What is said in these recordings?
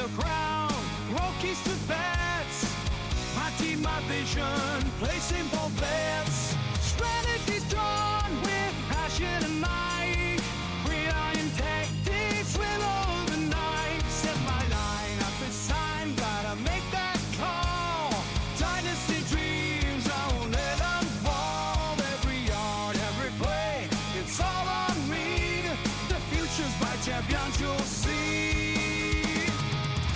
the crown, roll keys to bets. My team, my vision, placing bold bets. Strategies drawn with passion and might. Pre-iron tactics will overnight. Set my lineup, it's time, gotta make that call. Dynasty dreams, I won't let them fall. Every yard, every play, it's all on me. The future's bright, champions you'll see.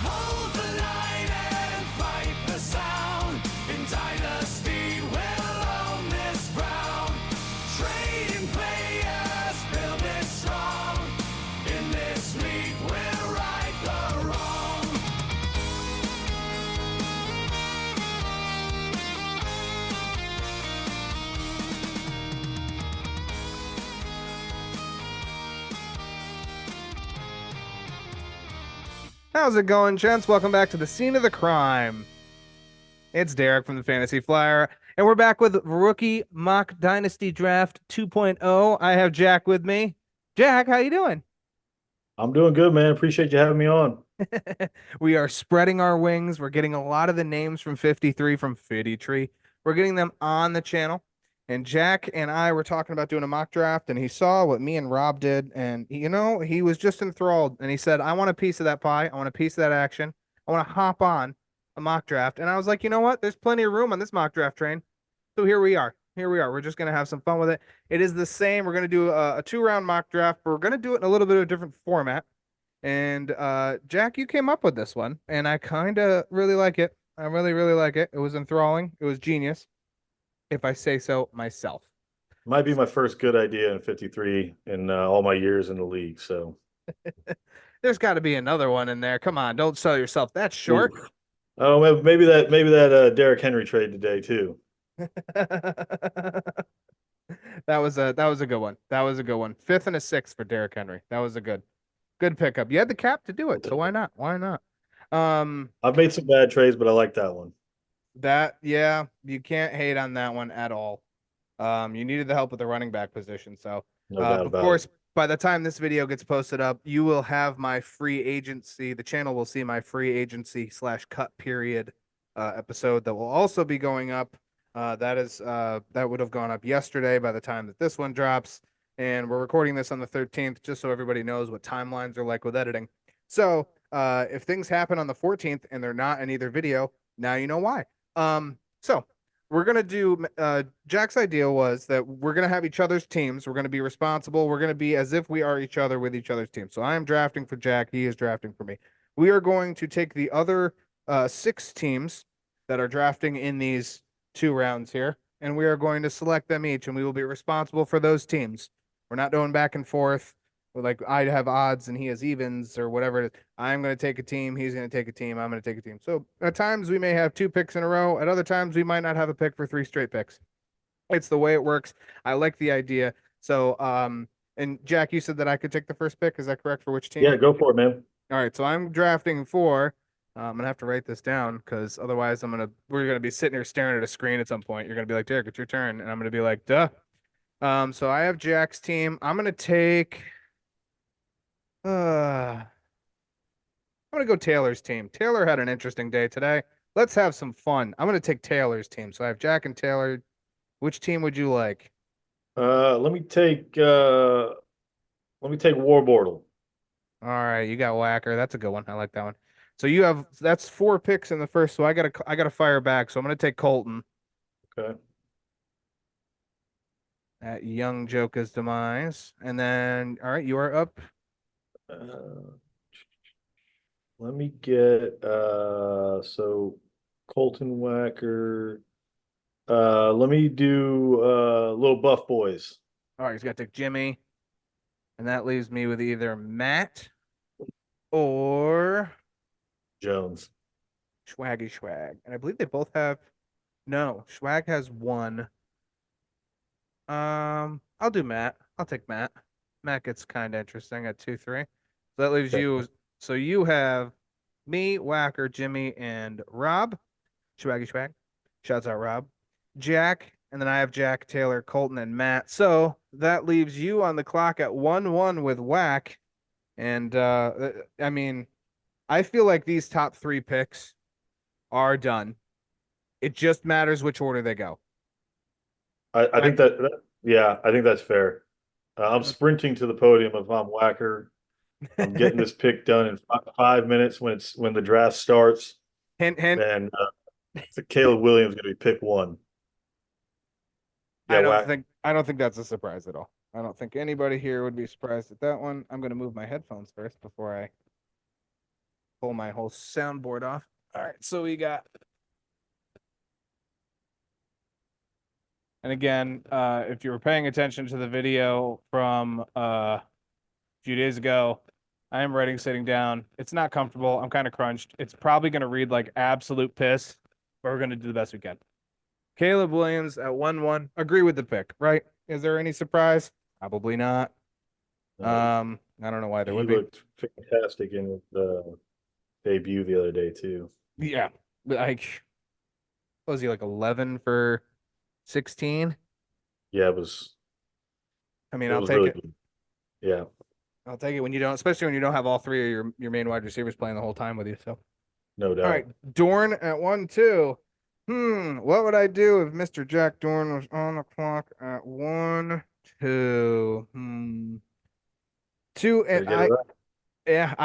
Hold the line and fight the sound. In Dynasty, we'll own this ground. Trading players, build it strong. In this league, we'll right the wrong. How's it going, gents? Welcome back to the scene of the crime. It's Derek from the Fantasy Flyer, and we're back with Rookie Mock Dynasty Draft 2.0. I have Jack with me. Jack, how you doing? I'm doing good, man. Appreciate you having me on. We are spreading our wings. We're getting a lot of the names from 53 from Fiddy Tree. We're getting them on the channel. And Jack and I were talking about doing a mock draft, and he saw what me and Rob did, and he was just enthralled. And he said, I want a piece of that pie. I want a piece of that action. I want to hop on a mock draft. And I was like, you know what? There's plenty of room on this mock draft train. So here we are. We're just going to have some fun with it. It is the same. We're going to do a 2-round mock draft, but we're going to do it in a little bit of a different format. And Jack, you came up with this one, and I kind of really like it. I really, really like it. It was enthralling. It was genius, if I say so myself. Might be my first good idea in 53 in all my years in the league. So There's got to be another one in there. Come on, don't sell yourself that short. Ooh. Oh, maybe that Derrick Henry trade today too. That was a good one. That was a good one. 5th and a 6th for Derrick Henry. That was a good pickup. You had the cap to do it, so why not? Why not? I've made some bad trades, but I like that one. Yeah, you can't hate on that one at all. You needed the help with the running back position, so No doubt of about course, it. by the time this video gets posted up, you will have my free agency. The channel will see my free agency / cut period episode that will also be going up. That would have gone up yesterday by the time that this one drops, and we're recording this on the 13th, just so everybody knows what timelines are like with editing. So if things happen on the 14th and they're not in either video, now you know why. So we're gonna do. Jack's idea was that we're gonna have each other's teams. We're gonna be responsible. We're gonna be as if we are each other with each other's teams. So I am drafting for Jack. He is drafting for me. We are going to take the other 6 teams that are drafting in these 2 rounds here, and we are going to select them each, and we will be responsible for those teams. We're not going back and forth. Like I have odds and he has evens or whatever it is. I'm going to take a team. He's going to take a team. I'm going to take a team. So at times we may have 2 picks in a row. At other times we might not have a pick for 3 straight picks. It's the way it works. I like the idea. So, and Jack, you said that I could take the first pick. Is that correct for which team? Yeah, go for it, man. All right. So I'm drafting for, I'm going to have to write this down because otherwise we're going to be sitting here staring at a screen at some point. You're going to be like, Derek, it's your turn. And I'm going to be like, duh. So I have Jack's team. I'm going to take, I'm gonna go Taylor's team. Taylor had an interesting day today. Let's have some fun. I'm gonna take Taylor's team. So I have Jack and Taylor. Which team would you like? Let me take Warbortle. All right, you got Whacker. That's a good one. I like that one. So that's 4 picks in the first. So I gotta fire back. So I'm gonna take Colton Okay. at Young Joker's demise. And then, all right, you are up. Let me get so Colton Whacker. Let me do Little Buff Boys. All right, he's got to take Jimmy. And that leaves me with either Matt or Jones. Swaggy Swag. And I believe they both have Swag has 1. I'll do Matt. I'll take Matt. Matt gets kind of interesting at 2-3. So that leaves you. So you have me, Whacker, Jimmy, and Rob. Swaggy Swag. Shouts out Rob. Jack, and then I have Jack, Taylor, Colton, and Matt. So that leaves you on the clock at 1-1 with Whack. And I mean, I feel like these top 3 picks are done. It just matters which order they go. I think yeah, I think that's fair. I'm sprinting to the podium if I'm Whacker. I'm getting this pick done in 5 minutes when the draft starts. Hint, hint. And Caleb Williams going to be pick 1. Yeah, I don't think that's a surprise at all. I don't think anybody here would be surprised at that one. I'm going to move my headphones first before I pull my whole soundboard off. All right, so we got. And again, if you were paying attention to the video from a few days ago, I am writing sitting down. It's not comfortable. I'm kind of crunched. It's probably going to read like absolute piss, but we're going to do the best we can. Caleb Williams at 1-1. Agree with the pick, right? Is there any surprise? Probably not. I don't know why there would be. He looked fantastic in the debut the other day too. Yeah, like, was he like 11 for 16? Yeah, it was. I mean, It I'll was take really it. good. Yeah, I'll take it when you don't, especially when you don't have all 3 of your main wide receivers playing the whole time with you. So, no doubt. all right, Dorn at 1-2. What would I do if Mr. Jack Dorn was on the clock at 1-2? 2 and Gotta get it right. yeah,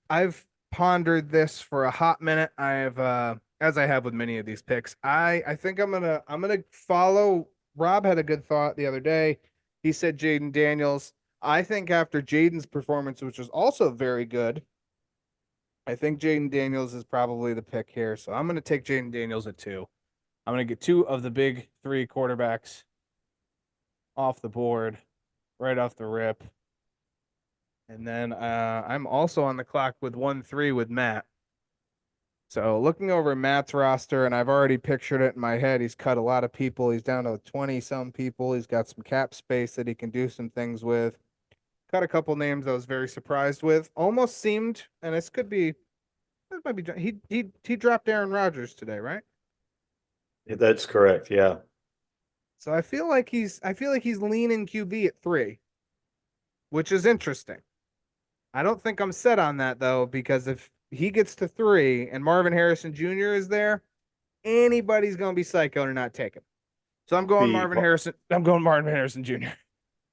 I've pondered this for a hot minute. I have as I have with many of these picks. I think I'm gonna follow. Rob had a good thought the other day. He said Jaden Daniels. I think after Jaden's performance, which was also very good, I think Jaden Daniels is probably the pick here. So I'm gonna take Jaden Daniels at 2. I'm gonna get 2 of the big 3 quarterbacks off the board, right off the rip. And then I'm also on the clock with 1-3 with Matt. So looking over Matt's roster, and I've already pictured it in my head. He's cut a lot of people. He's down to 20-some people. He's got some cap space that he can do some things with. Cut a couple names I was very surprised with. Almost seemed, and this might be he dropped Aaron Rodgers today, right? That's correct. Yeah. So I feel like he's leaning QB at 3, which is interesting. I don't think I'm set on that though, because if he gets to 3 and Marvin Harrison Jr. is there, anybody's gonna be psycho to not take him. So I'm going Marvin Harrison. I'm going Marvin Harrison Jr.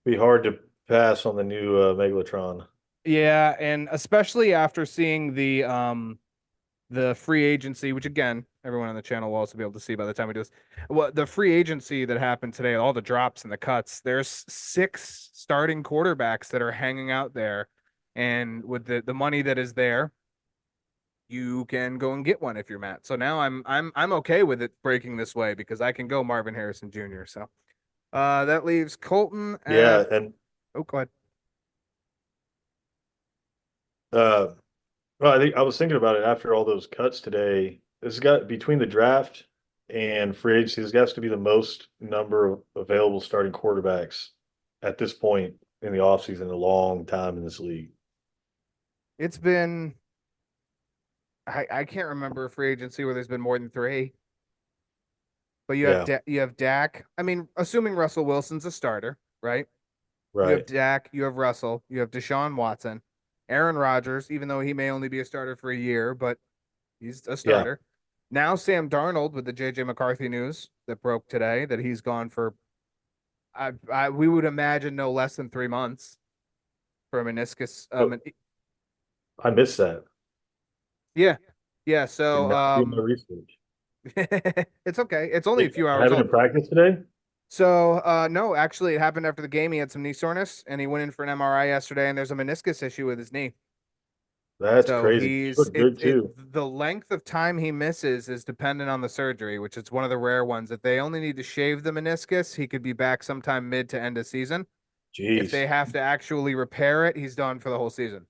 Be hard to pass on the new Megalotron. Yeah, and especially after seeing the free agency, which again, everyone on the channel will also be able to see by the time we do this. Well, the free agency that happened today, all the drops and the cuts, there's 6 starting quarterbacks that are hanging out there. And with the money that is there, you can go and get one if you're Matt. So now I'm okay with it breaking this way because I can go Marvin Harrison Jr. So that leaves Colton at, Yeah, and go ahead. well, I was thinking about it after all those cuts today. This has got between the draft and free agency, this has to be the most number of available starting quarterbacks at this point in the offseason in a long time in this league. It's been I can't remember a free agency where there's been more than 3. But you have you have Dak. I mean, assuming Russell Wilson's a starter, right? You have Right. Dak, you have Russell, you have Deshaun Watson, Aaron Rodgers, even though he may only be a starter for a year, but he's a starter. Now Sam Darnold with the JJ McCarthy news that broke today that he's gone for we would imagine no less than 3 months for a meniscus. I missed that. Yeah. Did So not do my research. it's okay. It's only a few hours Having old. a practice today? So no, actually it happened after the game. He had some knee soreness and he went in for an MRI yesterday and there's a meniscus issue with his knee. That's So crazy. He looked good too. the length of time he misses is dependent on the surgery, which is one of the rare ones. If they only need to shave the meniscus, he could be back sometime mid to end of season. Jeez. If they have to actually repair it, he's done for the whole season.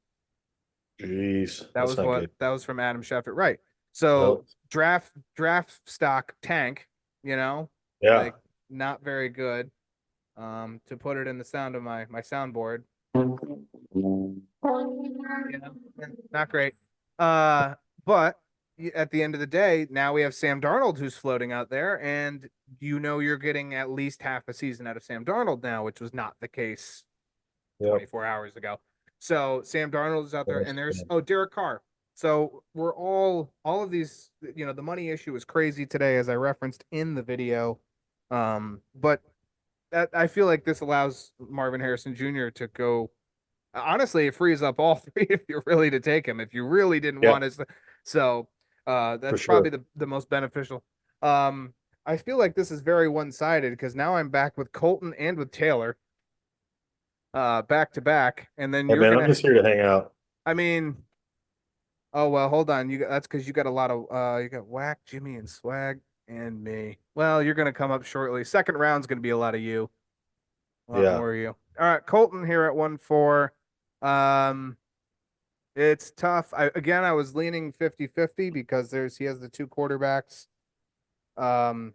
Jeez. That was what good. that was from Adam Schefter. Right. So draft stock tank, Yeah. like not very good. To put it in the sound of my soundboard. Not great. But at the end of the day, now we have Sam Darnold who's floating out there, and you're getting at least half a season out of Sam Darnold now, which was not the case 24 hours ago. So Sam Darnold is out there, and there's Derek Carr. So we're all of these, you know, the money issue is crazy today, as I referenced in the video. But that I feel like this allows Marvin Harrison Jr. to go. Honestly, it frees up all three if you're really to take him. If you really didn't Yeah, want his, so for that's sure. probably the most beneficial. I feel like this is very one-sided because now I'm back with Colton and with Taylor, back to back, and then Hey you're man, I'm gonna. just here to hang out. I mean, oh well, hold on. That's because you got a lot of you got Whack, Jimmy, and Swag, and me. Well, you're gonna come up shortly. Second round's gonna be a lot of you, a lot Yeah. more of you. All right, Colton here at 1-4. Um, it's tough. I was leaning 50-50 because he has the two quarterbacks. Um,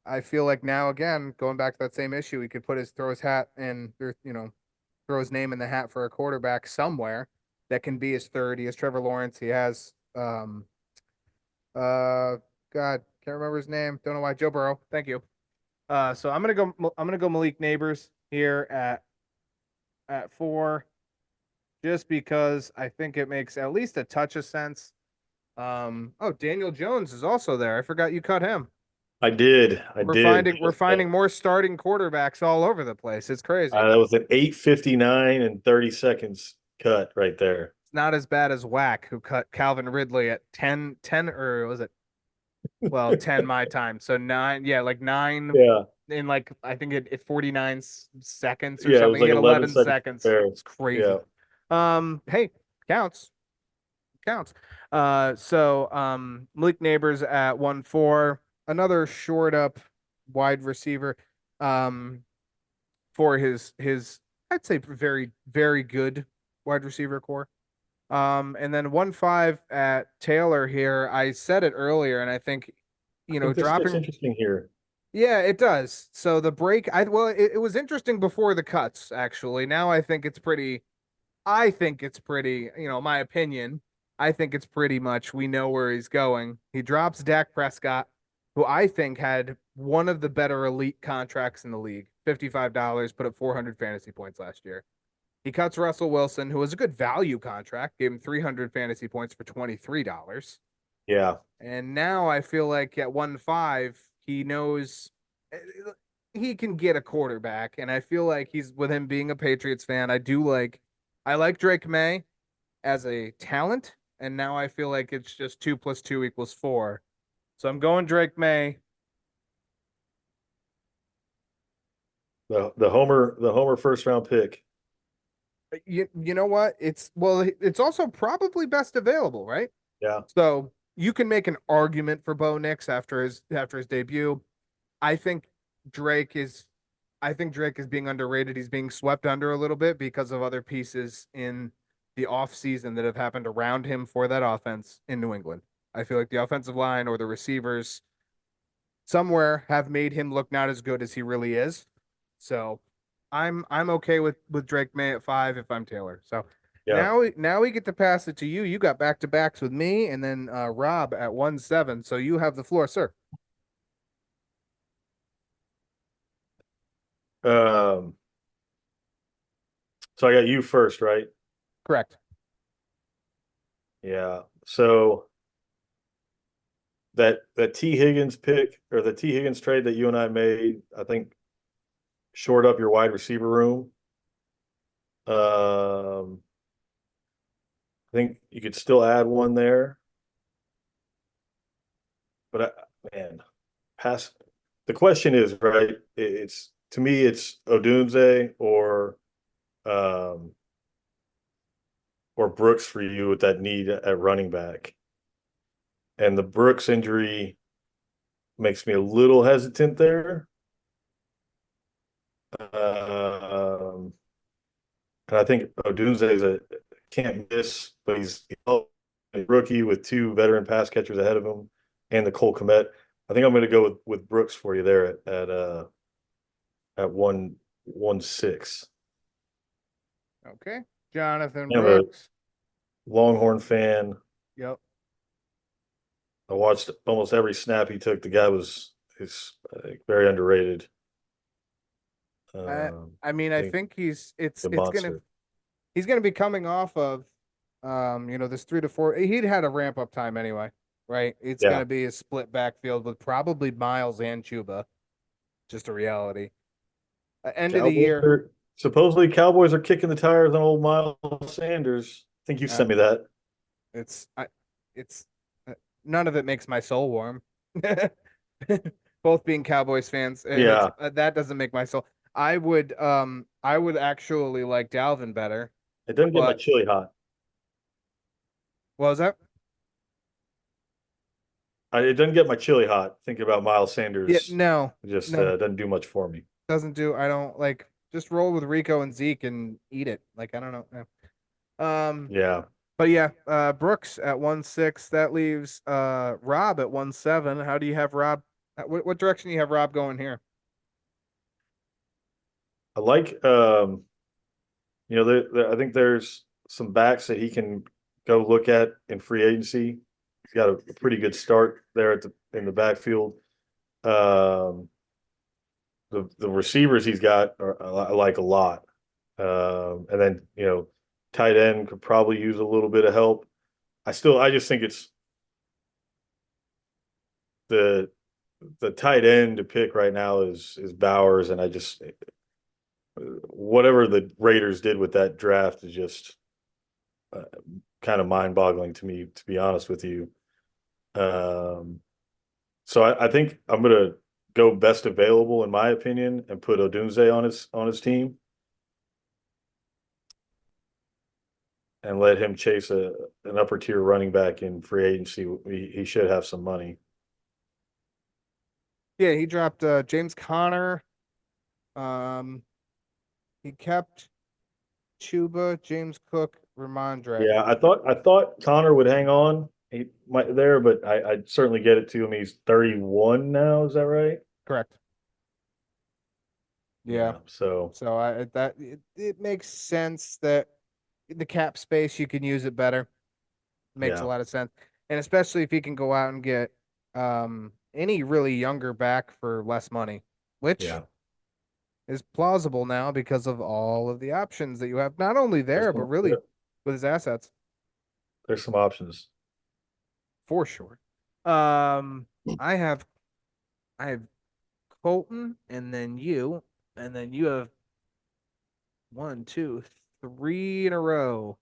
I feel like now again, going back to that same issue, he could throw his hat in, or, you know, throw his name in the hat for a quarterback somewhere that can be his third. He has Trevor Lawrence. He has uh God, can't remember his name. Don't know why. Joe Burrow. Thank you. So I'm gonna go Malik Neighbors here at 4, just because I think it makes at least a touch of sense. Oh, Daniel Jones is also there. I forgot you cut him. I did. I We're did. finding we're finding more starting quarterbacks all over the place. It's crazy. That was an 8:59 and 30 seconds cut right there. It's not as bad as Whack, who cut Calvin Ridley at 10, or was it, well, 10 my time. So 9, yeah, like 9 Yeah. in, like, I think it 49 seconds or Yeah, it was something. He like had 11 11 seconds seconds. there. It's crazy. Yeah. Hey, counts. Counts. Malik Neighbors at 1-4, another short up wide receiver. For his I'd say very, very good wide receiver core. And then 1-5 at Taylor here. I said it earlier, and I think, I you know, think this gets dropping. interesting here. Yeah, it does. So the break, it was interesting before the cuts, actually. Now I think it's pretty, you know, my opinion. I think it's pretty much we know where he's going. He drops Dak Prescott, who I think had one of the better elite contracts in the league. $55, put up 400 fantasy points last year. He cuts Russell Wilson, who was a good value contract, gave him 300 fantasy points for $23. Yeah. And now I feel like at 1-5, he knows he can get a quarterback. And I feel like he's, with him being a Patriots fan, I like Drake May as a talent. And now I feel like it's just 2 + 2 = 4. So I'm going Drake May. The Homer first round pick. You know what? It's also probably best available, right? Yeah. So you can make an argument for Bo Nix after his debut. I think Drake is I think Drake is being underrated. He's being swept under a little bit because of other pieces in the offseason that have happened around him for that offense in New England. I feel like the offensive line or the receivers somewhere have made him look not as good as he really is. So I'm okay with Drake May at 5 if I'm Taylor. So Yeah. now we get to pass it to you. You got back to backs with me and then Rob at 1-7. So you have the floor, sir. Um, so I got you first, right? Correct. Yeah. So that T Higgins pick, or the T Higgins trade that you and I made, I think shored up your wide receiver room. I think you could still add one there, but man, pass. The question is, right? It's, to me, it's Odunze um, or Brooks for you with that need at running back. And the Brooks injury makes me a little hesitant there. And I think Odunze is a can't miss, but he's a rookie with 2 veteran pass catchers ahead of him and the Cole Kmet. I think I'm going to go with Brooks for you there at 1-6. Okay. Jonathan I'm a Brooks. Longhorn fan. Yep. I watched almost every snap he took. The guy is very underrated. I mean, I think a monster. he's gonna be coming off of This 3 to 4, he'd had a ramp up time anyway, right? It's Yeah. gonna be a split backfield with probably Miles and Chuba. Just a reality. End of the year. Supposedly Cowboys are kicking the tires on old Miles Sanders. I think you Uh, sent me that. it's I, it's none of it makes my soul warm. Both being Cowboys fans, and it's Yeah. that doesn't make my soul. I would actually like Dalvin better, It doesn't get my but chili hot. what was that? It doesn't get my chili hot thinking about Miles Yeah, Sanders. no, It just no, doesn't do much for me. doesn't do. I don't like just roll with Rico and Zeke and eat it. Like I don't know. No. Yeah. But yeah, Brooks at 1.6. That leaves Rob at 1.7. How do you have Rob? What direction do you have Rob going here? I like I think there's some backs that he can go look at in free agency. He's got a pretty good start there in the backfield. Um, the receivers he's got I like a lot. And then tight end could probably use a little bit of help. I just think it's the tight end to pick right now is Bowers, and I just whatever the Raiders did with that draft is just kind of mind-boggling to me, to be honest with you. So I think I'm gonna go best available in my opinion and put Odunze on his team and let him chase an upper tier running back in free agency. He should have some money. Yeah, he dropped James Conner. Um, he kept Chuba, James Cook, Ramondre. Yeah, I thought Connor would hang on. He might there, but I certainly get it to him. He's 31 now. Is that right? Correct. Yeah. Yeah. So So it makes sense that the cap space you can use it better. Makes a yeah, lot of sense. And especially if he can go out and get any really younger back for less money, which yeah. is plausible now because of all of the options that you have, not only There's there, but some, really with his assets there's some options. for sure. Um, I have I have Colton and then you have 1, 2, 3 in a row.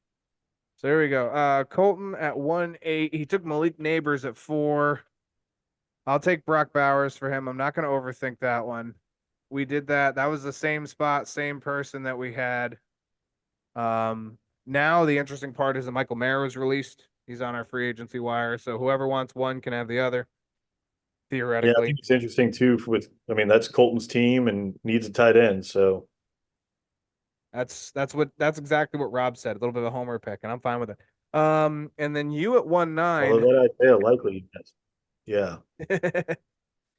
So there we go. Colton at 1.8. He took Malik Neighbors at 4. I'll take Brock Bowers for him. I'm not going to overthink that one. We did that. That was the same spot, same person that we had. Now the interesting part is that Michael Mayer was released. He's on our free agency wire, so whoever wants one can have the other. Yeah, I Theoretically, think it's interesting too. I mean, that's Colton's team and needs a tight end. So that's exactly what Rob said. A little bit of a homer pick, and I'm fine with it. And then you at 1.9. although that idea likely, yeah,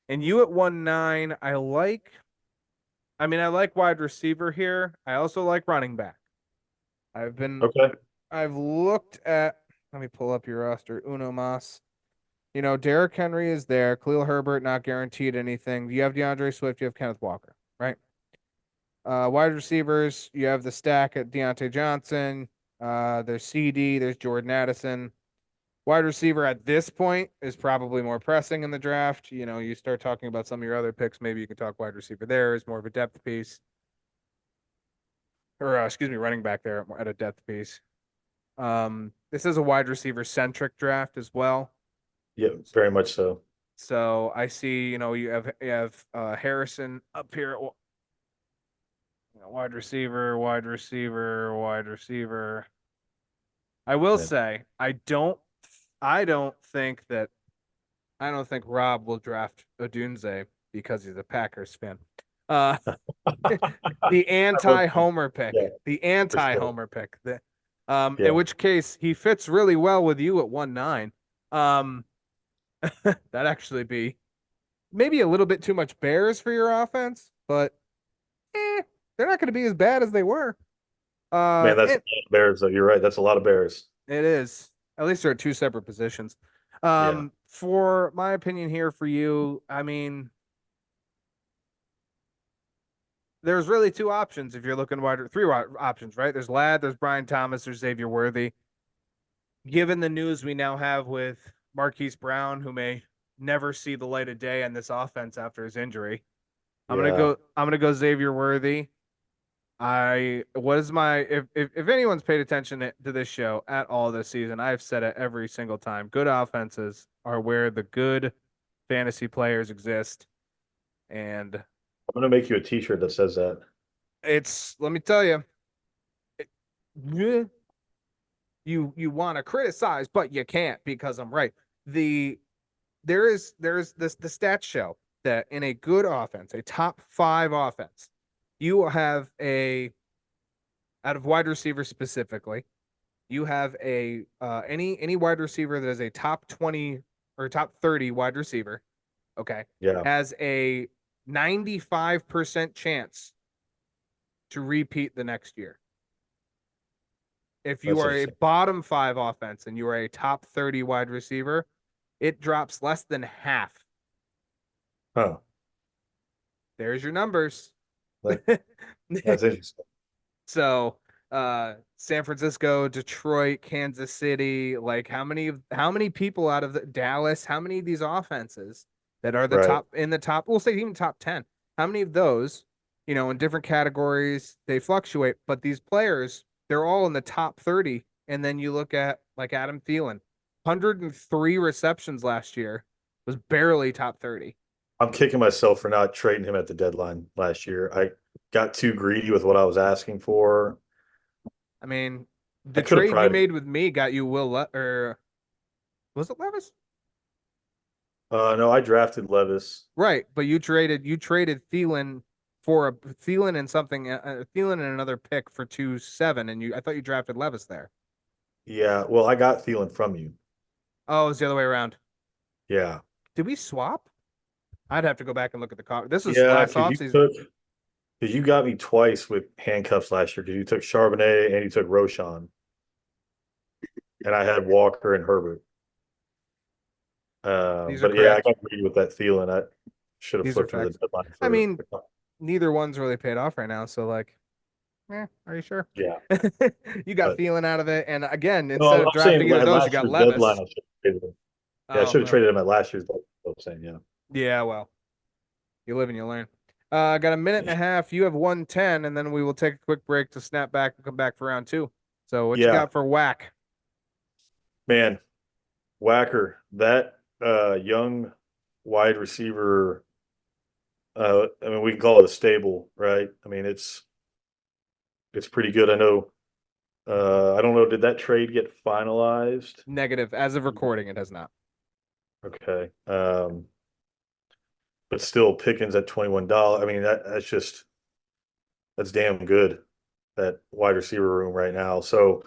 And you at 1.9, I mean, I like wide receiver here. I also like running back. okay, I've looked at, let me pull up your roster. Uno Mas. Derrick Henry is there. Khalil Herbert, not guaranteed anything. You have DeAndre Swift, you have Kenneth Walker, right? Wide receivers, you have the stack at Deontay Johnson. There's CD, there's Jordan Addison. Wide receiver at this point is probably more pressing in the draft. You start talking about some of your other picks, maybe you can talk wide receiver there is more of a depth piece. Or excuse me, running back there at a depth piece. This is a wide receiver centric draft as well. yeah, very much so. So I see, you have Harrison up here, wide receiver, wide receiver, wide receiver. I will Yeah. say I don't think Rob will draft Odunze because he's a Packers fan. Uh, the anti-homer pick, Yeah, the for sure. anti-homer pick. In Yeah, which case he fits really well with you at 1.9. That actually be maybe a little bit too much Bears for your offense, but they're not going to be as bad as they were. man, that's a It, lot of Bears. Though you're right, that's a lot of Bears. it is. At least there are two separate positions. Yeah, For my opinion here for you, I mean, there's really two options if you're looking three options, right? There's Ladd, there's Brian Thomas, there's Xavier Worthy. given the news we now have with Marquise Brown, who may never see the light of day in this offense after his injury, I'm gonna go Xavier Worthy. If anyone's paid attention to this show at all this season, I've said it every single time. Good offenses are where the good fantasy players exist. And I'm gonna make you a T-shirt that says that. let me tell you, you want to criticize, but you can't because I'm right. There's the stats show that in a good offense, a top 5 offense, you will have out of wide receivers specifically, you have any wide receiver that is a top 20 or top 30 wide receiver, okay, has a 95% chance to repeat the next year. If you are a bottom 5 offense and you are a top 30 wide receiver, it drops less than half. Huh. There's your numbers. That's interesting. So, San Francisco, Detroit, Kansas City, like how many people out of Dallas, how many of these offenses that are the top, we'll say even top 10, how many of those, in different categories, they fluctuate, but these players, they're all in the top 30. And then you look at like Adam Thielen, 103 receptions last year, was barely top 30. I'm kicking myself for not trading him at the deadline last year. I got too greedy with what I was asking for. I mean, the trade you made with me got you or was it Levis? No, I drafted Levis. Right, but you traded Thielen for a Thielen and something, Thielen and another pick for 2-7, and I thought you drafted Levis there. Yeah, well, I got Thielen from you. Oh, it was the other way around. Yeah. Did we swap? I'd have to go back and look at the car. This was last offseason. Because you got me twice with handcuffs last year because you took Charbonnet and you took Roshan. And I had Walker and Herbert. But yeah, I got greedy with that Thielen. I should have flipped to the deadline. I mean, neither one's really paid off right now. So, like, are you sure? Yeah. You got Thielen out of it. And again, instead of drafting either of those, you got Levis. Deadline, I should have traded him at last year's deadline. I'm saying, yeah. Yeah, well, you live and you learn. Got a minute and a half. You have 1:10, and then we will take a quick break to snap back and come back for round 2. So what you got for Whack? Man, Whacker, that young wide receiver, I mean, we can call it a stable, right? I mean, it's pretty good. I know. I don't know. Did that trade get finalized? Negative. As of recording, it has not. Okay. But still, Pickens at $21. I mean, that's damn good. That wide receiver room right now. So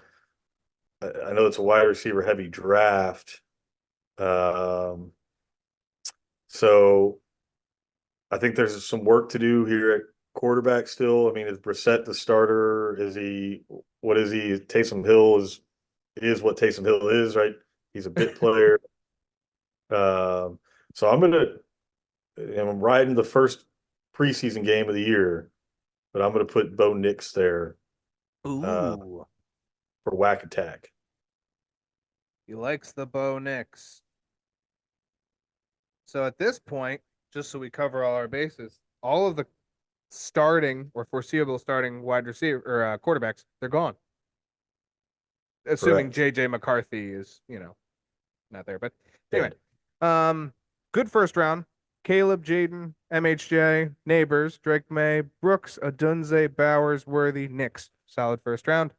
I know it's a wide receiver heavy draft. So I think there's some work to do here at quarterback still. I mean, is Brissett the starter? What is he? Taysom Hill is what Taysom Hill is, right? He's a bit player. So I'm riding the first preseason game of the year, but I'm going to put Bo Nix there for Whack Attack. He likes the Bo Nix. So at this point, just so we cover all our bases, all of the starting or foreseeable starting wide receiver or quarterbacks, they're gone. Assuming JJ McCarthy is, not there. But anyway, good first round. Caleb, Jaden, MHJ, Neighbors, Drake May, Brooks, Adunze, Bowers, Worthy, Nix. Solid first round.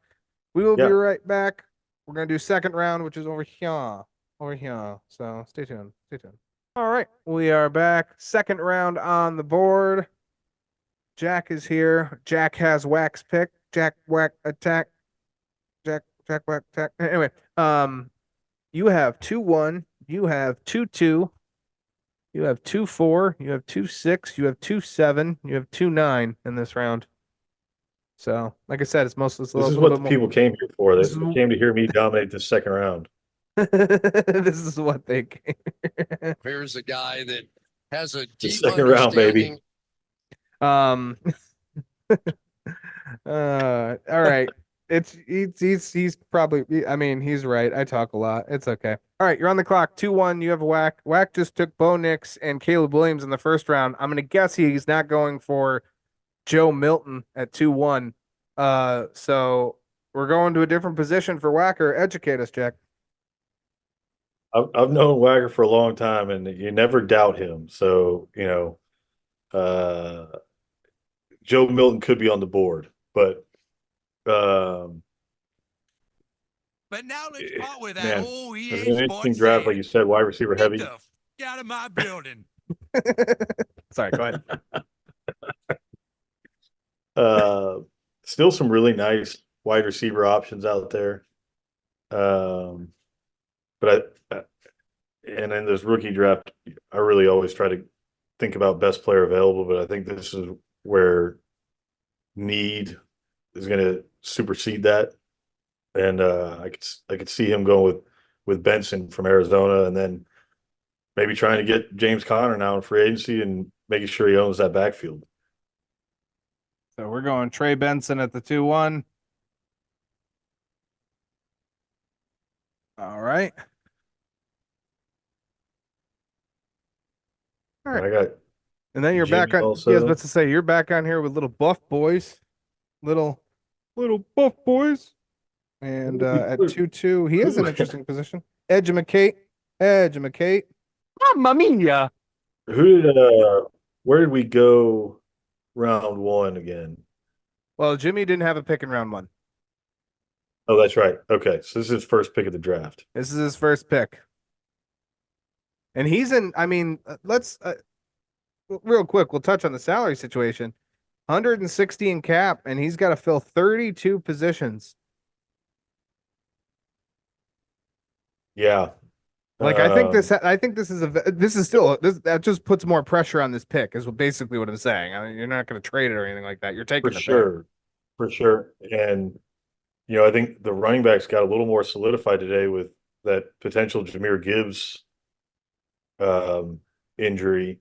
We will be right back. We're going to do second round, which is over here. So stay tuned. All right. We are back. Second round on the board. Jack is here. Jack has Whack's pick. Jack Whack attack. Jack Whack attack. Anyway, you have 2-1. You have 2-2. You have 2-4. You have 2-6. You have 2-7. You have 2-9 in this round. So, like I said, it's mostly. This is what the people came here for. They came to hear me dominate the second round. This is what they came. Here's a guy that has a deep second round, baby. All right. He's probably, I mean, he's right. I talk a lot. It's okay. All right, you're on the clock. 2-1. You have a whack. Whack just took Bo Nix and Caleb Williams in the first round. I'm gonna guess he's not going for Joe Milton at 2-1. So we're going to a different position for Whacker. Educate us, Jack. I've known Wagger for a long time, and you never doubt him. So, Joe Milton could be on the board, but But now let's Eh, part with that. man, Oh, it's he an is interesting sports draft, like you said, wide receiver Get heavy. the f- out of my building. Sorry, go ahead. Still some really nice wide receiver options out there. But and in this rookie draft, I really always try to think about best player available, but I think this is where need is going to supersede that. And I could see him going with Benson from Arizona, and then maybe trying to get James Conner now in free agency and making sure he owns that backfield. So we're going Trey Benson at the 2-1. All right. All right. I got And then you're Jimmy back on. also. Yeah, I was about to say you're back on here with little buff boys, little buff boys, and at 2-2, he is an interesting position. Edge of McCate, Mamma mia! Who did where did we go round one again? Well, Jimmy didn't have a pick in round 1. Oh, that's right. Okay, so this is his first pick of the draft. This is his first pick, and he's in. I mean, let's real quick. We'll touch on the salary situation. 160 in cap, and he's got to fill 32 positions. Yeah. Like I think this is still that just puts more pressure on this pick is basically what I'm saying. I mean, you're not going to trade it or anything like that. You're taking for the sure. For sure. And I think the running backs got a little more solidified today with that potential Jahmyr Gibbs injury.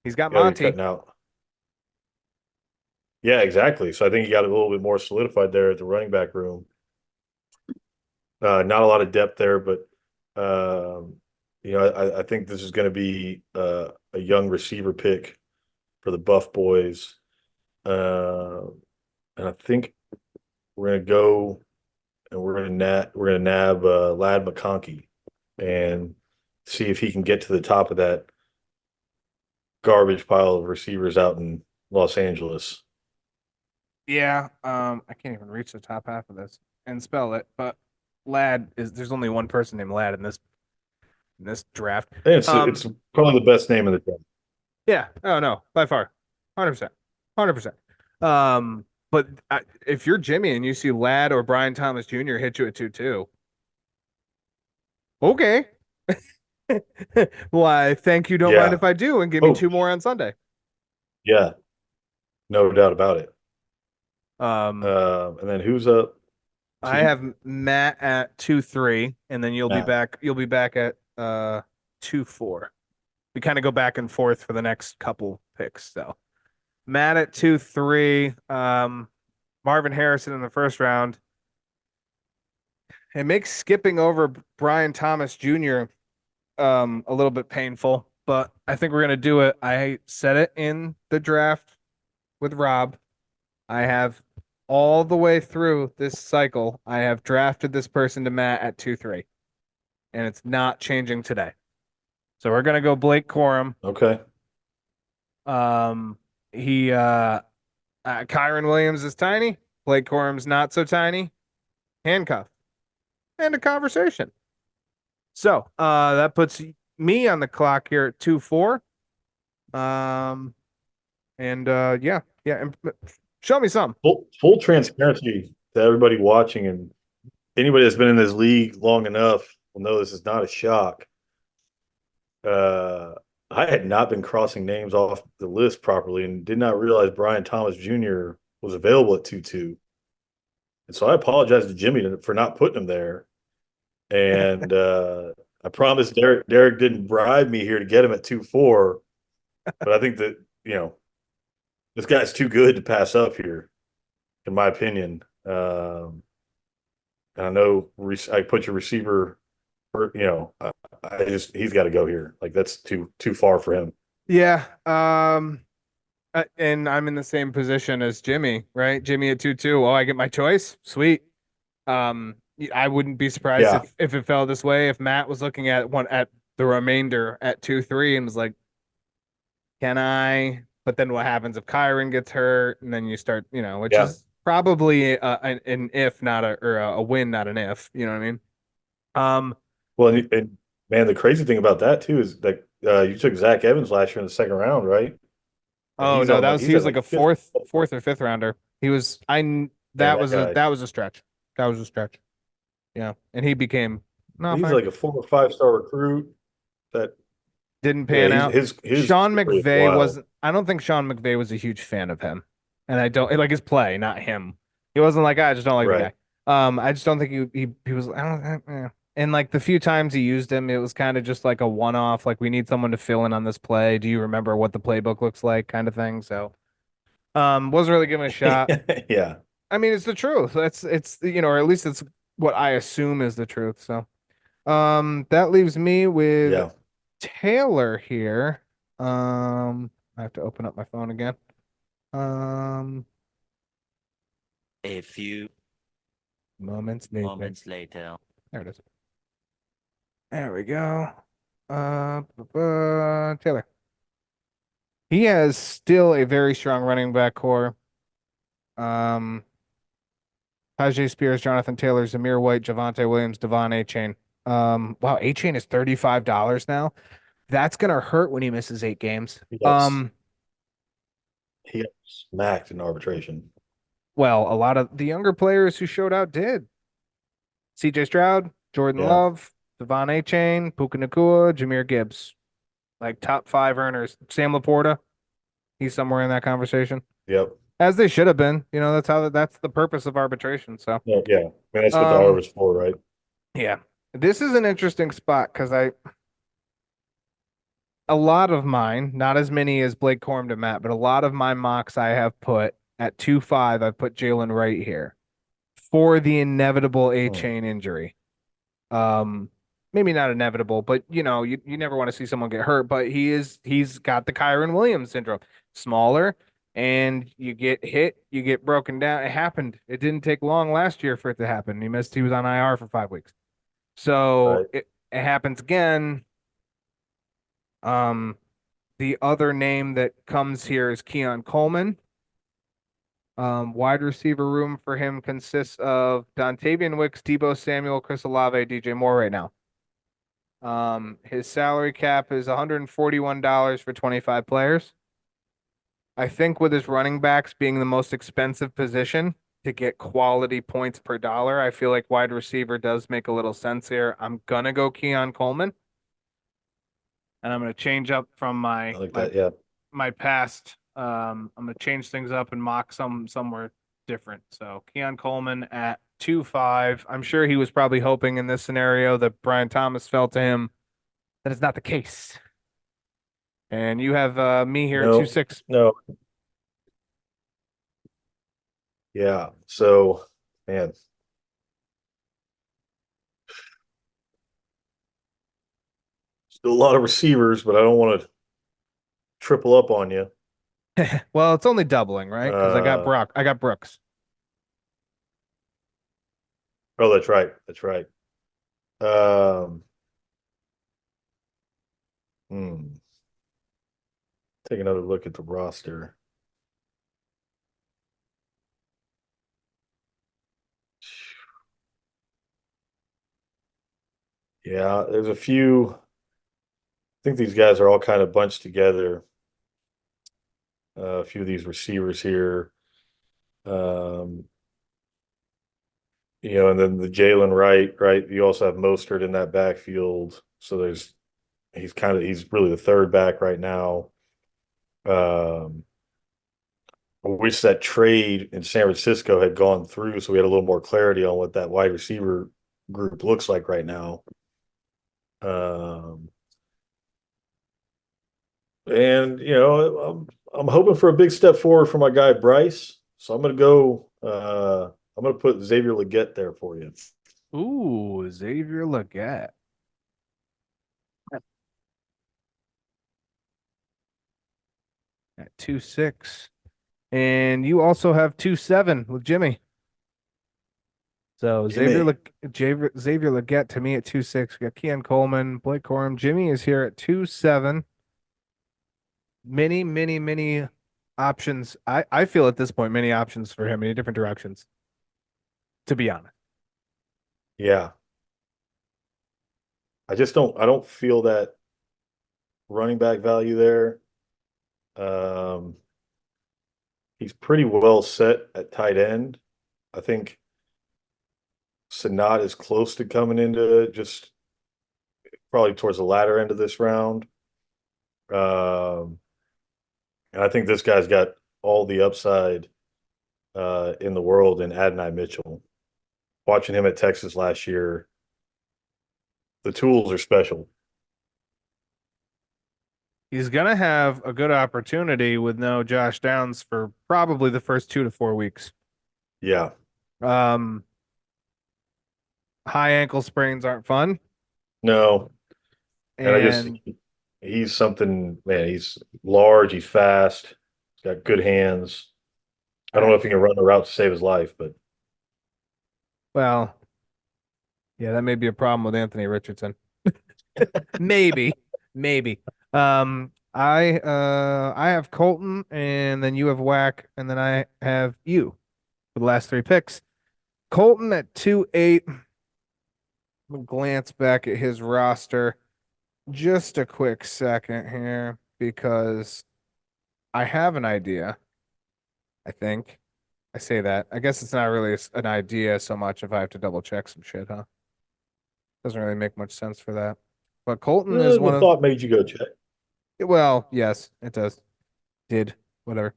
He's got You're Monty. cutting out. Yeah, exactly. So I think he got a little bit more solidified there at the running back room. Not a lot of depth there, but I think this is going to be a young receiver pick for the Buff Boys, and I think we're going to go and we're going to nab Lad McConkey and see if he can get to the top of that garbage pile of receivers out in Los Angeles. Yeah, I can't even reach the top half of this and spell it, but there's only one person named Lad in this draft. And it's probably the best name in the draft. Yeah, oh no, by far. 100%. 100%. But if you're Jimmy and you see Ladd or Brian Thomas Jr. hit you at 2-2, okay. Why, thank you, don't mind if I do, and give me 2 more on Sunday. Yeah, no doubt about it. And then who's up? I have Matt at 2-3, and then you'll be back at 2-4. We kind of go back and forth for the next couple picks. So Matt at 2-3, Marvin Harrison in the first round. It makes skipping over Brian Thomas Jr. A little bit painful, but I think we're gonna do it. I said it in the draft with Rob. I have all the way through this cycle. I have drafted this person to Matt at 2-3, and it's not changing today. So we're gonna go Blake Corum. Okay. Kyron Williams is tiny. Blake Corum's not so tiny. Handcuff. And a conversation. So that puts me on the clock here at 2-4. Yeah. And show me some. Full transparency to everybody watching, and anybody that's been in this league long enough will know this is not a shock. I had not been crossing names off the list properly and did not realize Brian Thomas Jr. was available at 2-2. And so I apologize to Jimmy for not putting him there. And I promised Derek didn't bribe me here to get him at 2-4. But I think that, this guy's too good to pass up here, in my opinion. I know I put your receiver, he's got to go here. Like that's too far for him. Yeah. And I'm in the same position as Jimmy, right? Jimmy at 2-2. Oh, I get my choice. Sweet. I wouldn't be surprised Yeah. if it fell this way. If Matt was looking at the remainder at 2-3 and was like, can I? But then what happens if Kyron gets hurt? And then you start, which Yeah. is probably an if, not a win, not an if. You know what I mean? Well, and man, the crazy thing about that too is that you took Zach Evans last year in the second round, right? And Oh no, he he's was at like like a fifth. fourth or fifth rounder. He was Man, that that was a guy. that was a stretch. That was a stretch. Yeah, and he became no He's fine. like a 4 or 5 star recruit that Didn't yeah, pan out. his Sean story is McVay wild. wasn't. I don't think Sean McVay was a huge fan of him, and I don't like his play, not him. He wasn't like I just don't like the Right. guy. I just don't think he was. I don't. And like the few times he used him, it was kind of just like a one off. Like we need someone to fill in on this play. Do you remember what the playbook looks like, kind of thing. So, wasn't really given a shot. Yeah. I mean, it's the truth. It's or at least it's what I assume is the truth. So, that leaves me with Yeah. Taylor here. I have to open up my phone again. Um, A few moments later. moments later. There it is. There we go. Taylor. He has still a very strong running back core. Tajay Spears, Jonathan Taylor, Zamir White, Javonte Williams, Devon Achane. Wow, Achane is $35 now. That's gonna hurt when he misses 8 games. Yes. He got smacked in arbitration. Well, a lot of the younger players who showed out did. CJ Stroud, Jordan Yeah. Love, Devon Achane, Puka Nacua, Jahmyr Gibbs. Like top 5 earners. Sam Laporta, he's somewhere in that conversation. Yep. As they should have been. That's the purpose of arbitration. So Yeah. I mean, that's what the R was for, right? yeah. This is an interesting spot because a lot of mine, not as many as Blake Corum and Matt, but a lot of my mocks I have put at 2-5, I've put Jalen Wright here for the inevitable A-chain injury. Maybe not inevitable, but you never want to see someone get hurt, but he's got the Kyron Williams syndrome. Smaller, and you get hit, you get broken down. It happened. It didn't take long last year for it to happen. He was on IR for 5 weeks. So Right. it happens again. The other name that comes here is Keon Coleman. Wide receiver room for him consists of Dontavian Wicks, Debo Samuel, Chris Olave, DJ Moore right now. His salary cap is $141 for 25 players. I think with his running backs being the most expensive position to get quality points per dollar, I feel like wide receiver does make a little sense here. I'm gonna go Keon Coleman. And I'm gonna change up from I like that. Yeah. my past. I'm gonna change things up and mock somewhere different. So Keon Coleman at 2-5. I'm sure he was probably hoping in this scenario that Brian Thomas fell to him. That is not the case. And you have me here at No. 2-6. No. Yeah. So, man. Still a lot of receivers, but I don't want to triple up on you. Well, it's only doubling, right? Because I got Brooks. Oh, that's right. That's right. Um, Take another look at the roster. Yeah, there's a few. I think these guys are all kind of bunched together. A few of these receivers here. And then the Jalen Wright, right? You also have Mostert in that backfield. So he's really the third back right now. I wish that trade in San Francisco had gone through so we had a little more clarity on what that wide receiver group looks like right now. And I'm hoping for a big step forward for my guy Bryce. So I'm gonna go. I'm gonna put Xavier Legette there for you. Ooh, Xavier Legette. At 2-6. And you also have 2-7 with Jimmy. So Jimmy. Xavier Legette to me at 2-6. We got Keon Coleman, Blake Corum. Jimmy is here at 2-7. Many options. I feel at this point many options for him in different directions. To be honest. Yeah. I don't feel that running back value there. Um, he's pretty well set at tight end. I think Sanat is close to coming into just probably towards the latter end of this round. Um, and I think this guy's got all the upside in the world in Adonai Mitchell. Watching him at Texas last year, the tools are special. He's gonna have a good opportunity with no Josh Downs for probably the first 2 to 4 weeks. Yeah. Um, high ankle sprains aren't fun, No. And I just and he's something, man, he's large, he's fast, he's got good hands. I don't know if he can run a route to save his life, but well, yeah, that may be a problem with Anthony Richardson. Maybe, maybe. I have Colton, and then you have Whack, and then I have you for the last three picks. Colton at 2-8. Glance back at his roster. Just a quick second here because I have an idea. I think I say that. I guess it's not really an idea so much if I have to double check some shit, huh? Doesn't really make much sense for that. But Colton is one the of, thought made you go check. well, yes, it does. Did, whatever.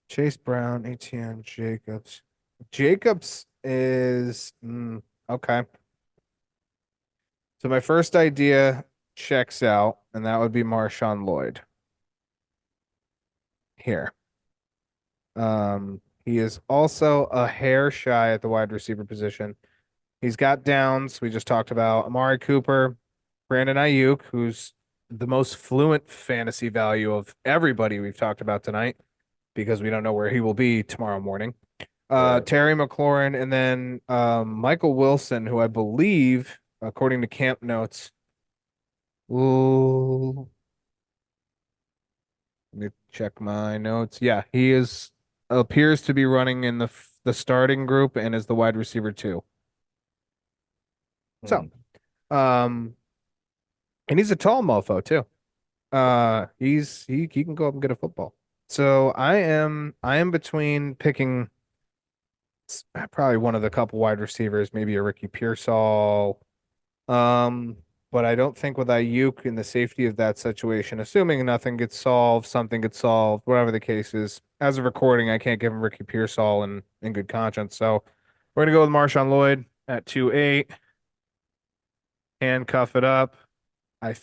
Chase Brown, ATN, Jacobs. Jacobs is okay. So my first idea checks out, and that would be Marshawn Lloyd. Here. He is also a hair shy at the wide receiver position. He's got downs. We just talked about Amari Cooper, Brandon Ayuk, who's the most fluent fantasy value of everybody we've talked about tonight because we don't know where he will be tomorrow morning. Right. Terry McLaurin, and then Michael Wilson, who I believe, according to camp notes, ooh, let me check my notes. Yeah, he is appears to be running in the starting group and is the wide receiver too. So, um, and he's a tall mofo too. He can go up and get a football. So I am between picking probably one of the couple wide receivers, maybe a Ricky Pearsall. Um, but I don't think with Ayuk in the safety of that situation, assuming nothing gets solved, something gets solved, whatever the case is. As of recording, I can't give him Ricky Pearsall in good conscience. So we're gonna go with Marshawn Lloyd at 2-8. Handcuff it up. I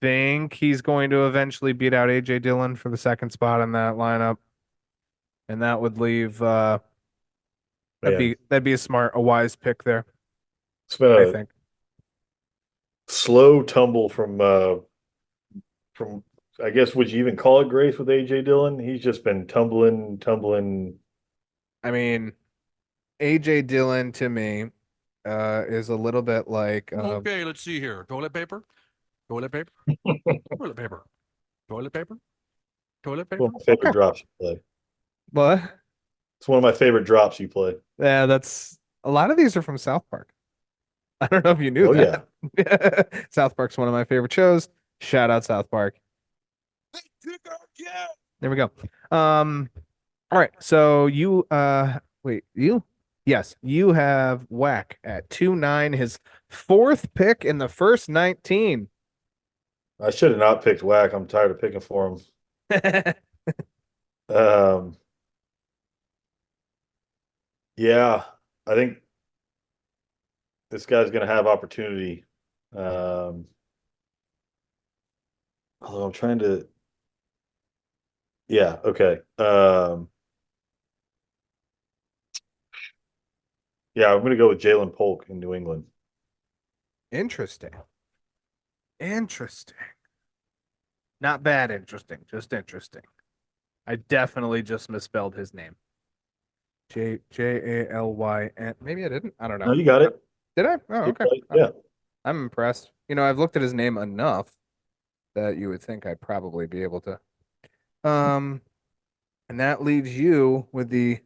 think he's going to eventually beat out AJ Dillon for the second spot in that lineup. And that would leave Man, that'd be a wise pick there, it's been I a think. slow tumble from I guess would you even call it grace with AJ Dillon? He's just been tumbling. I mean, AJ Dillon to me is a little bit like Okay, let's see here. Toilet paper, toilet paper, toilet paper, toilet paper, toilet paper. One of my favorite okay. drops you play. What? It's one of my favorite drops you play. Yeah, that's a lot of these are from South Park. I don't know if you knew Oh yeah. that. South Park's one of my favorite shows. Shout out South Park. There we go. All right. So you wait, you? Yes, you have Whack at 2-9, his fourth pick in the first 19. I should have not picked Whack. I'm tired of picking for him. Um, yeah, I think this guy's going to have opportunity. Although I'm trying to Yeah. Okay. Yeah, I'm gonna go with Jalen Polk in New England. Interesting. Interesting. Not bad interesting, just interesting. I definitely just misspelled his name. Jalyn. Maybe I didn't. I don't No, know. you got it. Did I? Oh, You're okay. right. Yeah. I'm impressed. You know, I've looked at his name enough that you would think I'd probably be able to. Um, and that leaves you with the.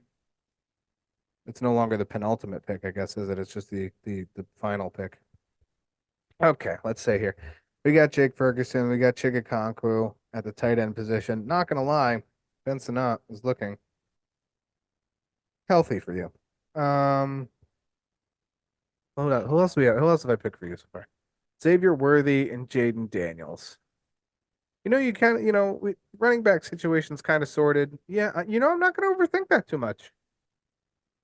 It's no longer the penultimate pick, I guess, is it? It's just the final pick. Okay, let's say here. We got Jake Ferguson, we got Chigakonkwu at the tight end position. Not gonna lie, Ben Sinnott is looking healthy for you. Hold on. Who else we have? Who else have I picked for you so far? Xavier Worthy and Jaden Daniels. You know, you kind of, running back situation's kind of sorted. Yeah, I'm not going to overthink that too much.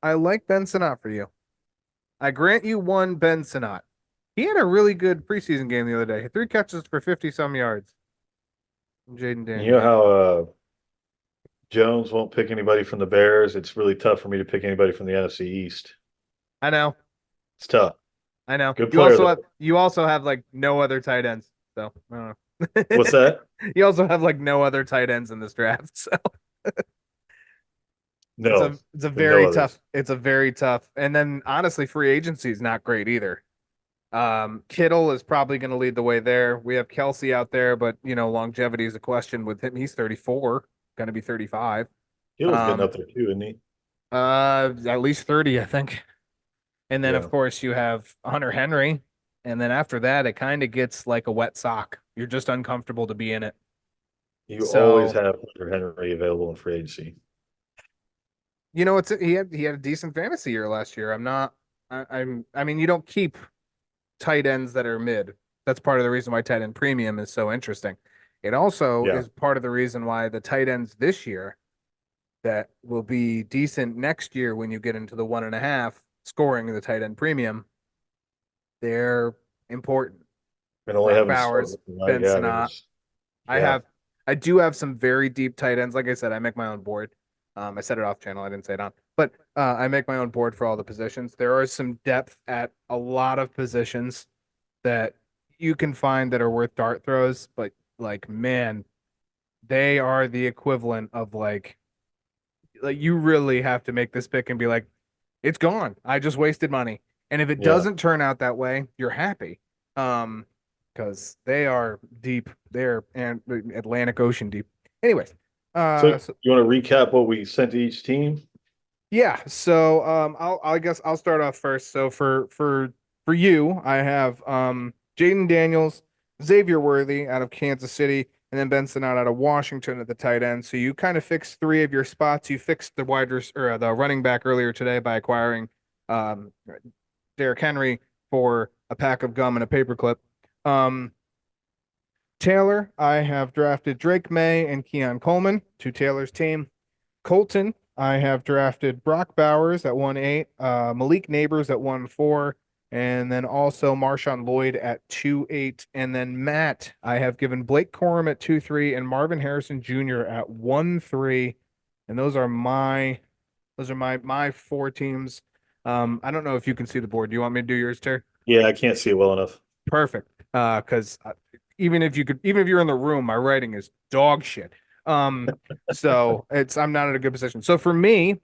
I like Ben Sinnott for you. I grant you one Ben Sinnott. He had a really good preseason game the other day. 3 catches for 50 some yards. Jaden You know Daniels. how Jones won't pick anybody from the Bears. It's really tough for me to pick anybody from the NFC East. I know. It's tough. I know. Good You player also though. have you also have like no other tight ends. So I don't know. What's that? You also have like no other tight ends in this draft. So it's No, a it's a no very others. tough. It's a very tough. And then honestly, free agency is not great either. Kittle is probably going to lead the way there. We have Kelsey out there, but longevity is a question with him. He's 34, going to be 35. Hittle's getting Um, up there too, isn't he? at least 30, I think. And then of Yeah. course you have Hunter Henry, and then after that it kind of gets like a wet sock. You're just uncomfortable to be in it. You always So, have Hunter Henry available in free agency. it's he had a decent fantasy year last year. I'm not I mean you don't keep tight ends that are mid. That's part of the reason why tight end premium is so interesting. It also Yeah. is part of the reason why the tight ends this year that will be decent next year when you get into the 1.5 scoring the tight end premium, they're important. And only Brock having started Bowers, tonight. Ben Yeah, I mean, Sinnott. it's, I yeah. have, I do have some very deep tight ends. Like I said, I make my own board. I set it off channel. I didn't say it on, but I make my own board for all the positions. There are some depth at a lot of positions that you can find that are worth dart throws, but like man, they are the equivalent of like you really have to make this pick and be like, it's gone. I just wasted money. And if it Yeah. doesn't turn out that way, you're happy. Um, because they are deep. They're and Atlantic Ocean deep. Anyways, So so you want to recap what we sent to each team? yeah, so I guess I'll start off first. So for you, I have Jaden Daniels, Xavier Worthy out of Kansas City, and then Ben Sinnott out of Washington at the tight end. So you kind of fixed 3 of your spots. You fixed the running back earlier today by acquiring um Derrick Henry for a pack of gum and a paperclip. Um Taylor, I have drafted Drake May and Keon Coleman to Taylor's team. Colton, I have drafted Brock Bowers at 1-8, Malik Neighbors at 1-4, and then also Marshawn Lloyd at 2-8. And then Matt, I have given Blake Corum at 2-3 and Marvin Harrison Jr. at 1-3. And those are my 4 teams. I don't know if you can see the board. Do you want me to do yours, Ter? Yeah, I can't see it well enough. Perfect. Because even if you're in the room, my writing is dog shit. So I'm not in a good position. So for me,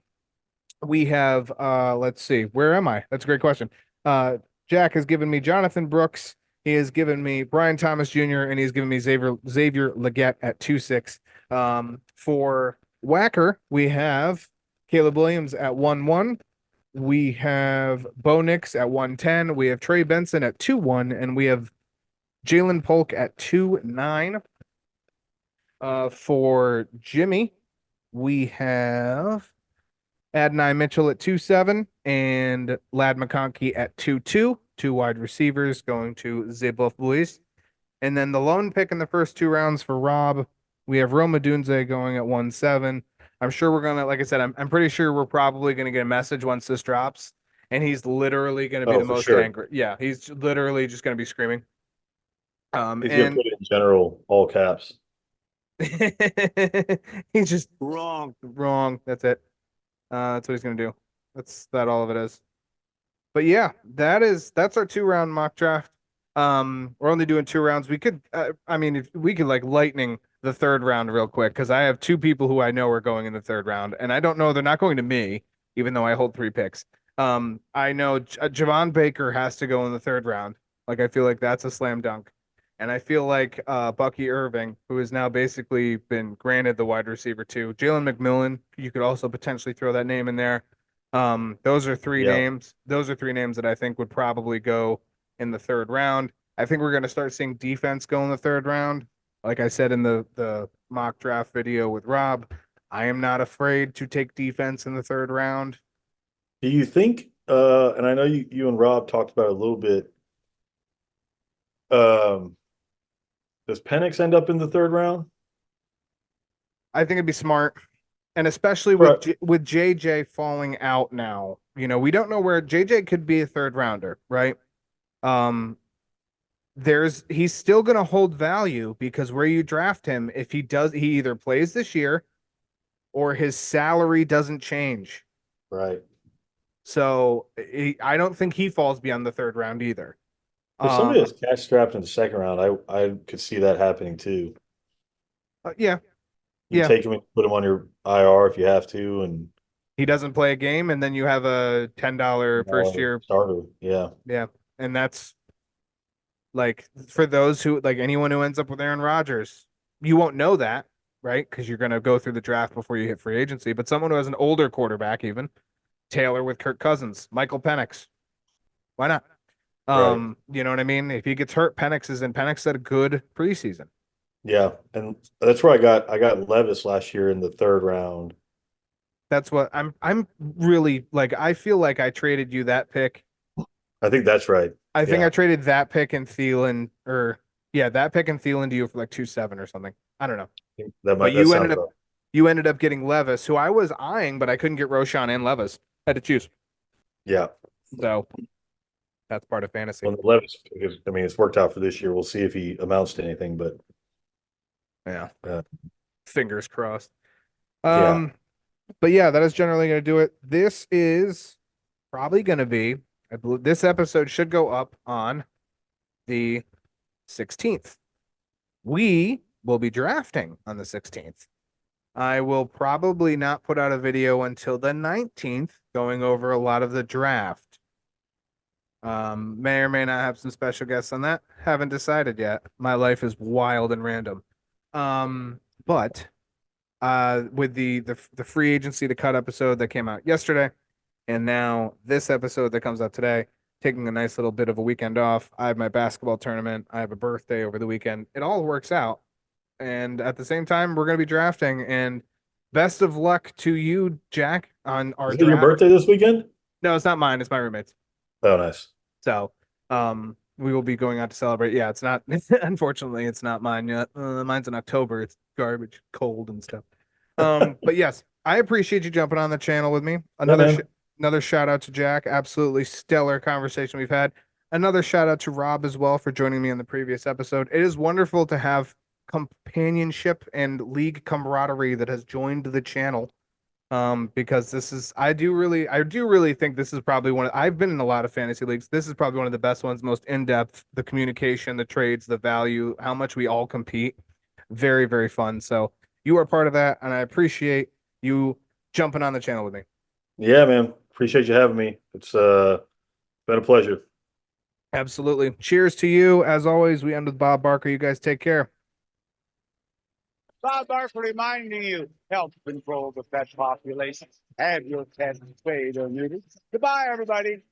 we have let's see, where am I? That's a great question. Jack has given me Jonathan Brooks, he has given me Brian Thomas Jr., and he's given me Xavier Leggett at 2-6. For Whacker, we have Caleb Williams at 1-1. We have Bo Nix at 1-10. We have Trey Benson at 2-1, and we have Jalen Polk at 2-9. For Jimmy, we have Adonai Mitchell at 2-7 and Lad McConkey at 2-2. 2 wide receivers going to Zeboff Boys. And then the lone pick in the first 2 rounds for Rob, we have Roma Dunze going at 1-7. I'm sure we're gonna, like I said, I'm pretty sure we're probably gonna get a message once this drops, and he's literally gonna be Oh, the for most sure. angry. Yeah, he's literally just gonna be screaming. He's gonna And put it in general, all caps. He's just wrong. That's it. That's what he's gonna do. That's that all of it is. But yeah, that's our 2 round mock draft. We're only doing 2 rounds. We could, I mean, if we could like lightning the 3rd round real quick because I have 2 people who I know are going in the 3rd round, and I don't know they're not going to me, even though I hold 3 picks. I know Javon Baker has to go in the 3rd round. Like I feel like that's a slam dunk, and I feel like Bucky Irving, who has now basically been granted the wide receiver too. Jalen McMillan, you could also potentially throw that name in there. Those are three Yeah. names. Those are 3 names that I think would probably go in the 3rd round. I think we're going to start seeing defense go in the 3rd round. Like I said in the mock draft video with Rob, I am not afraid to take defense in the 3rd round. Do you think, and I know you and Rob talked about it a little bit, does Penix end up in the 3rd round? I think it'd be smart. And especially Right. with JJ falling out now, we don't know where JJ could be a 3rd rounder, right? Um, he's still going to hold value because where you draft him, if he either plays this year or his salary doesn't change. Right. So I don't think he falls beyond the 3rd round either. For somebody that's cash strapped in the 2nd round, I could see that happening too. Yeah, You Yeah. take him and put him on your IR if you have to, and he doesn't play a game, and then you have a $10 first year. starter. Yeah. Yeah, and that's like for those who like anyone who ends up with Aaron Rodgers, you won't know that, right? Because you're going to go through the draft before you hit free agency. But someone who has an older quarterback, even Taylor with Kirk Cousins, Michael Penix, why not? Right. You know what I mean? If he gets hurt, Penix is in. Penix had a good preseason. Yeah, and that's where I got Levis last year in the 3rd round. That's what I'm really like. I feel like I traded you that pick. I think that's right. I think Yeah. I traded that pick and Thielen, or yeah, that pick and Thielen to you for like 2.7 or something. I don't know. That But that sounds right. you ended up getting Levis, who I was eyeing, but I couldn't get Roshan and Levis. I had to choose. Yeah. So that's part of fantasy. Well, Levis, I mean, it's worked out for this year. We'll see if he amounts to anything, but Yeah. Yeah. Fingers crossed. Yeah. But yeah, that is generally going to do it. This is probably going to be, I believe this episode should go up on the 16th. We will be drafting on the 16th. I will probably not put out a video until the 19th, going over a lot of the draft. May or may not have some special guests on that. Haven't decided yet. My life is wild and random. But with the free agency to cut episode that came out yesterday, and now this episode that comes out today, taking a nice little bit of a weekend off. I have my basketball tournament. I have a birthday over the weekend. It all works out. And at the same time, we're going to be drafting. And best of luck to you, Jack, on our Is it your draft. birthday this weekend? No, it's not mine. It's my roommate's. Oh, nice. So, we will be going out to celebrate. Yeah, it's not. Unfortunately, it's not mine yet. Mine's in October. It's garbage, cold and stuff. But yes, I appreciate you jumping on the channel with me. Another shout out to Jack. Absolutely stellar conversation we've had. Another shout out to Rob as well for joining me on the previous episode. It is wonderful to have companionship and league camaraderie that has joined the channel. Because I do really think this is probably I've been in a lot of fantasy leagues. This is probably one of the best ones, most in-depth, the communication, the trades, the value, how much we all compete. Very, very fun. So you are part of that, and I appreciate you jumping on the channel with me. Yeah, man. Appreciate you having me. It's been a pleasure. Absolutely. Cheers to you. As always, we end with Bob Barker. You guys take care. Bob Barker reminding you, help control the pet population. Have your pets spayed or neutered. Goodbye, everybody.